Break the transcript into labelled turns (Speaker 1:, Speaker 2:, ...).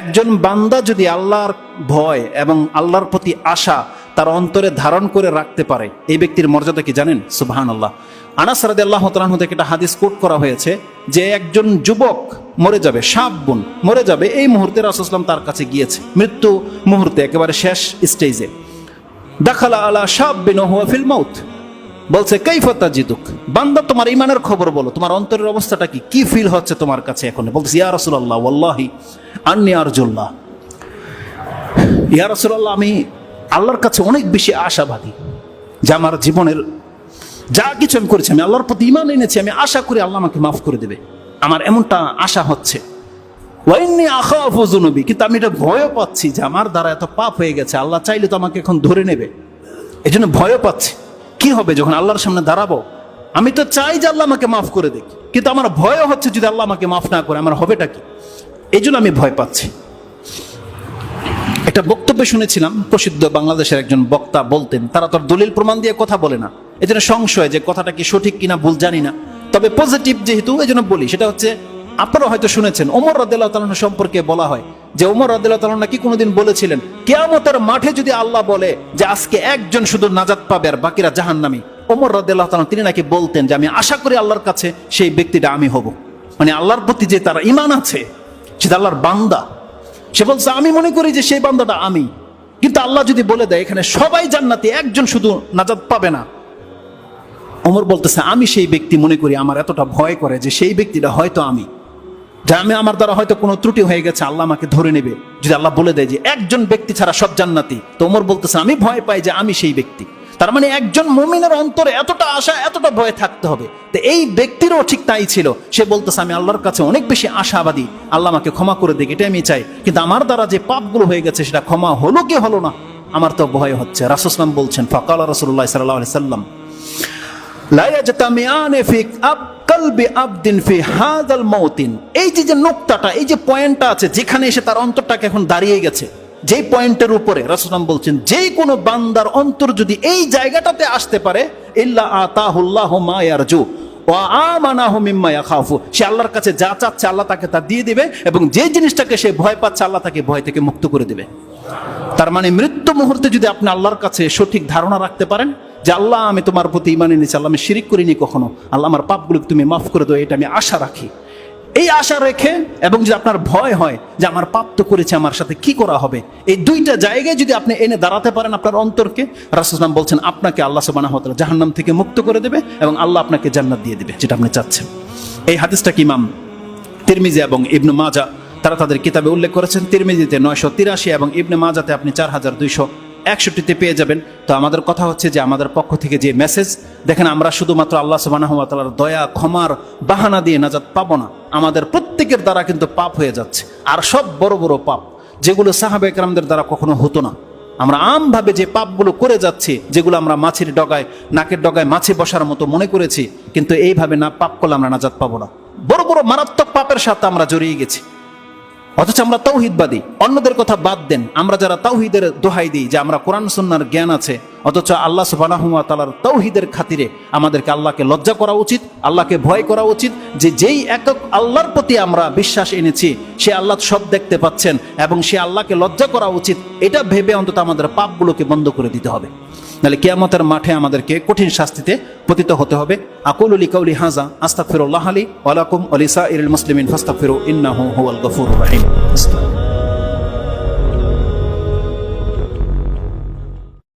Speaker 1: একজন বান্দা যদি আল্লাহর ভয় এবং আল্লাহর প্রতি আশা তার অন্তরে ধারণ করে রাখতে পারে, এই ব্যক্তির মর্যাদা কি জানেন? সুবহানাল্লাহ। আনাস রাদিয়াল্লাহু তাআলা আনহু থেকে একটা হাদিস কোট করা হয়েছে যে একজন যুবক মরে যাবে, শাবুন মরে যাবে, এই মুহূর্তে রাসূল সাল্লাল্লাহু আলাইহি ওয়াসাল্লাম তার কাছে গিয়েছে, মৃত্যু মুহূর্তে, একেবারে শেষ স্টেজে। দাখালা আলা শাববিন হুয়া ফিল মাউত, বলছে কাইফা তাজিদুক, বান্দা তোমার ঈমানের খবর বলো, তোমার অন্তরের অবস্থাটা কি, কি ফিল হচ্ছে তোমার কাছে এখন? বলছে ইয়া রাসূলুল্লাহ ওয়াল্লাহি আন্নী আরজুল্লাহ, ইয়া রাসূলুল্লাহ আমি আল্লাহর কাছে অনেক বেশি আশাবাদী যে আমার জীবনের যা কিছু আমি করেছি, আমি আল্লাহর প্রতি ঈমান এনেছি, আমি আশা করি আল্লাহ আমাকে মাফ করে দেবে, আমার এমনটা আশা হচ্ছে। ওয়াইন্নী আখাফু যুনুবি, কিন্তু আমি এটা ভয়ও পাচ্ছি যে আমার দ্বারা এত পাপ হয়ে গেছে, আল্লাহ চাইলে তো আমাকে এখন ধরে নেবে, এই জন্য ভয়ও পাচ্ছি। কি হবে যখন আল্লাহর সামনে দাঁড়াবো? আমি তো চাই যে আল্লাহ আমাকে মাফ করে দিক, কিন্তু আমার ভয় হচ্ছে যদি আল্লাহ আমাকে মাফ না করে আমার হবেটা কি, এই জন্য আমি ভয় পাচ্ছি। একটা বক্তব্য শুনেছিলাম, প্রসিদ্ধ বাংলাদেশের একজন বক্তা বলতেন, তারা তো দলিল প্রমাণ দিয়ে কথা বলে না, এই জন্য সংশয় যে কথাটা কি সঠিক কিনা ভুল জানি না, তবে পজিটিভ যেহেতু এই জন্য বলি। সেটা হচ্ছে, আপনারা হয়তো শুনেছেন ওমর রাদিয়াল্লাহু তাআলা সম্পর্কে বলা হয় যে ওমর রাদিয়াল্লাহু তাআলা নাকি কোনোদিন বলেছিলেন কিয়ামতের মাঠে যদি আল্লাহ বলে যে আজকে একজন শুধু নাজাত পাবে আর বাকিরা জাহান্নামী, ওমর রাদিয়াল্লাহু তাআলা তিনি নাকি বলতেন যে আমি আশা করি আল্লাহর কাছে সেই ব্যক্তিটা আমি হব। মানে আল্লাহর প্রতি যে তার ঈমান আছে, সেটা আল্লাহর বান্দা, সে বলছে আমি মনে করি যে সেই বান্দাটা আমি, কিন্তু আল্লাহ যদি বলে দেয় এখানে সবাই জান্নাতি, একজন শুধু নাজাত পাবে না, ওমর বলতেছে আমি সেই ব্যক্তি মনে করি, আমার এতটা ভয় করে যে সেই ব্যক্তিটা হয়তো আমি, যে আমি আমার দ্বারা হয়তো কোনো ত্রুটি হয়ে গেছে, আল্লাহ আমাকে ধরে নেবে। যদি আল্লাহ বলে দেয় যে একজন ব্যক্তি ছাড়া সব জান্নাতি, তো ওমর বলতেছে আমি ভয় পাই যে আমি সেই ব্যক্তি। তার মানে একজন মুমিনের অন্তরে এতটা আশা, এতটা ভয় থাকতে হবে। তো এই ব্যক্তিরও ঠিক তাই ছিল, সে বলতেছে আমি আল্লাহর কাছে অনেক বেশি আশাবাদী, আল্লাহ আমাকে ক্ষমা করে দিক, এটাই আমি চাই, কিন্তু আমার দ্বারা যে পাপগুলো হয়ে গেছে সেটা ক্ষমা হলো কি হলো না, আমার তো ভয় হচ্ছে। রাসূল সাল্লাল্লাহু আলাইহি ওয়াসাল্লাম বলছেন ফাকালা রাসূলুল্লাহ সাল্লাল্লাহু আলাইহি ওয়াসাল্লাম লা ইয়াজতামিআনে ফি কলবি আবদিন ফি হাযাল মাউতিন, এই যে নোক্তাটা, এই যে পয়েন্টটা আছে, যেখানে এসে তার অন্তরটাকে এখন দাঁড়িয়ে গেছে, যেই পয়েন্টের উপরে রাসূল সাল্লাল্লাহু আলাইহি ওয়াসাল্লাম বলছেন যেই কোনো বান্দার অন্তর যদি এই জায়গাটাতে আসতে পারে, ইল্লা আতাহুল্লাহু মা ইয়ারজু ওয়া আমানাহু মিম্মা ইয়াখাফু, সে আল্লাহর কাছে যা চাচ্ছে আল্লাহ তাকে তা দিয়ে দিবে, এবং যে জিনিসটাকে সে ভয় পাচ্ছে আল্লাহ তাকে ভয় থেকে মুক্ত করে দিবে। তার মানে মৃত্যু মুহূর্তে যদি আপনি আল্লাহর কাছে সঠিক ধারণা রাখতে পারেন যে আল্লাহ আমি তোমার প্রতি ঈমান এনেছি, আল্লাহ আমি শিরিক করিনি কখনো, আল্লাহ আমার পাপগুলোকে তুমি মাফ করে দাও, এটা আমি আশা রাখি, এই আশা রেখে, এবং যদি আপনার ভয় হয় যে আমার পাপ তো করেছে, আমার সাথে কি করা হবে, এই দুইটা জায়গায় যদি আপনি এনে দাঁড়াতে পারেন আপনার অন্তরকে, রাসূল সাল্লাল্লাহু আলাইহি ওয়াসাল্লাম বলছেন আপনাকে আল্লাহ সুবহানাহু ওয়া তাআলা জাহান্নাম থেকে মুক্ত করে দেবে এবং আল্লাহ আপনাকে জান্নাত দিয়ে দেবে, যেটা আপনি চাচ্ছেন। এই হাদিসটা কি ইমাম তিরমিজি এবং ইবনে মাজাহ তারা তাদের কিতাবে উল্লেখ করেছেন। তিরমিজিতে 983 এবং ইবনে মাজাহতে আপনি 4261 পেয়ে যাবেন। তো আমাদের কথা হচ্ছে যে আমাদের পক্ষ থেকে যে মেসেজ, দেখেন আমরা শুধুমাত্র আল্লাহ সুবহানাহু ওয়া তাআলার দয়া ক্ষমার বাহানা দিয়ে নাজাত পাবো না, আমাদের প্রত্যেকের দ্বারা কিন্তু পাপ হয়ে যাচ্ছে, আর সব বড় বড় পাপ যেগুলো সাহাবায়ে কেরামদের দ্বারা কখনো হতো না। আমরা আমভাবে যে পাপগুলো করে যাচ্ছি, যেগুলো আমরা মাছের ডগায়, নাকের ডগায় মাছি বসার মতো মনে করেছি, কিন্তু এইভাবে না পাপ করলে আমরা নাজাত পাবো না। বড় বড় মারাত্মক পাপের সাথে আমরা জড়িয়ে গেছি, অথচ আমরা তাওহীদবাদী। অন্যদের কথা বাদ দেন, আমরা যারা তাওহীদের দোহাই দিই যে আমরা কোরআন সুন্নাহর জ্ঞান আছে, অথচ আল্লাহ সুবহানাহু ওয়া তাআলার তাওহীদের খাতিরে আমাদেরকে আল্লাহকে লজ্জা করা উচিত, আল্লাহকে ভয় করা উচিত, যে যেই একক আল্লাহর প্রতি আমরা বিশ্বাস এনেছি সে আল্লাহ সব দেখতে পাচ্ছেন এবং সে আল্লাহকে লজ্জা করা উচিত, এটা ভেবে অন্তত আমাদের পাপগুলোকে বন্ধ করে দিতে হবে, নাহলে কিয়ামতের মাঠে আমাদেরকে কঠিন শাস্তিতে পতিত হতে হবে। আকুলু লিকাউলি হাযা আস্তাগফিরুল্লাহ লি ওয়া লাকুম ওয়া লিসাইরিল মুসলিমিন ফাস্তাগফিরু ইন্নাহু হুয়াল গফুরুর রহিম।